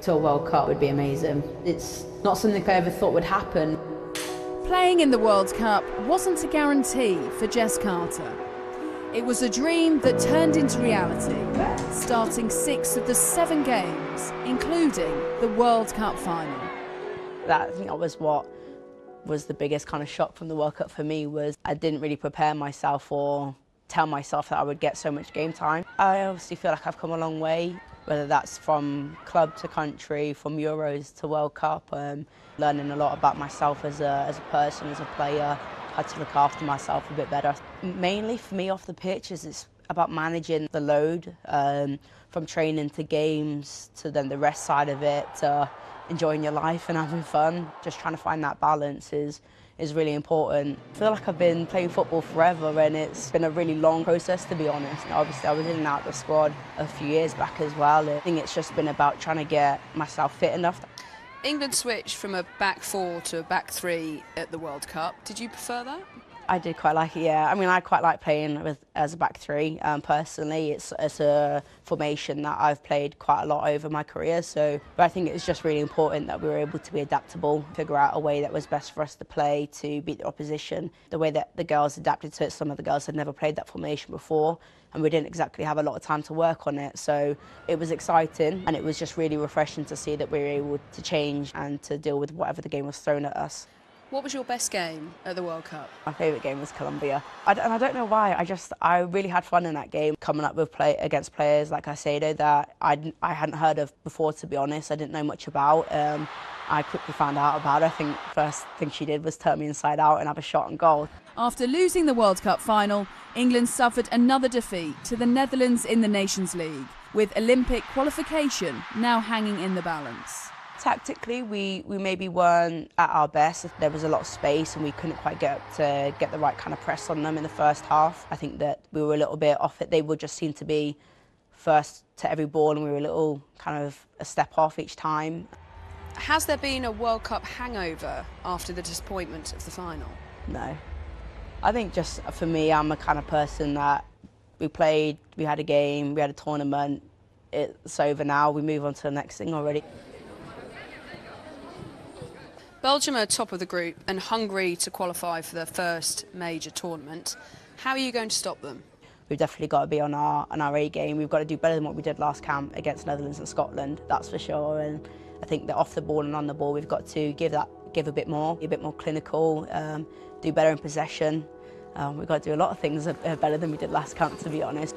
to a World Cup would be amazing. It's not something I ever thought would happen. Playing in the World Cup wasn't a guarantee for Jess Carter. It was a dream that turned into reality, starting 6 of the 7 games, including the World Cup final. I think that was what was the biggest kind of shock from the World Cup for me. Was I didn't really prepare myself or tell myself that I would get so much game time. I obviously feel like I've come a long way, whether that's from club to country, from Euros to World Cup, learning a lot about myself as a person, as a player, had to look after myself a bit better. Mainly for me off the pitch it's about managing the load, from training to games to then the rest side of it, to enjoying your life and having fun. Just trying to find that balance is really important. I feel like I've been playing football forever and it's been a really long process, to be honest. Obviously I was in and out of the squad a few years back as well. I think it's just been about trying to get myself fit enough. England switched from a back 4 to a back 3 at the World Cup. Did you prefer that? I did quite like it, yeah. I mean, I quite like playing as a back 3. Personally, it's a formation that I've played quite a lot over my career. But I think it's just really important that we were able to be adaptable, figure out a way that was best for us to play to beat the opposition. The way that the girls adapted to it, some of the girls had never played that formation before, and we didn't exactly have a lot of time to work on it. So it was exciting, and it was just really refreshing to see that we were able to change and to deal with whatever the game was thrown at us. What was your best game at the World Cup? My favourite game was Colombia. And I don't know why, I really had fun in that game, coming up with against players like Caicedo that I hadn't heard of before, to be honest. I didn't know much about. I quickly found out about her. I think the first thing she did was turn me inside out and have a shot on goal. After losing the World Cup final, England suffered another defeat to the Netherlands in the Nations League, with Olympic qualification now hanging in the balance. Tactically, we maybe weren't at our best. There was a lot of space and we couldn't quite get the right kind of press on them in the first half. I think that we were a little bit off it. They would just seem to be first to every ball and we were a little kind of a step off each time. Has there been a World Cup hangover after the disappointment of the final? No. I think just for me, I'm a kind of person that we played, we had a game, we had a tournament, it's over now, we move on to the next thing already. Belgium are top of the group and hungry to qualify for their first major tournament. How are you going to stop them? We've definitely got to be on our A game. We've got to do better than what we did last camp against Netherlands and Scotland, that's for sure. And I think that off the ball and on the ball, we've got to give a bit more clinical, do better in possession. We've got to do a lot of things better than we did last camp, to be honest.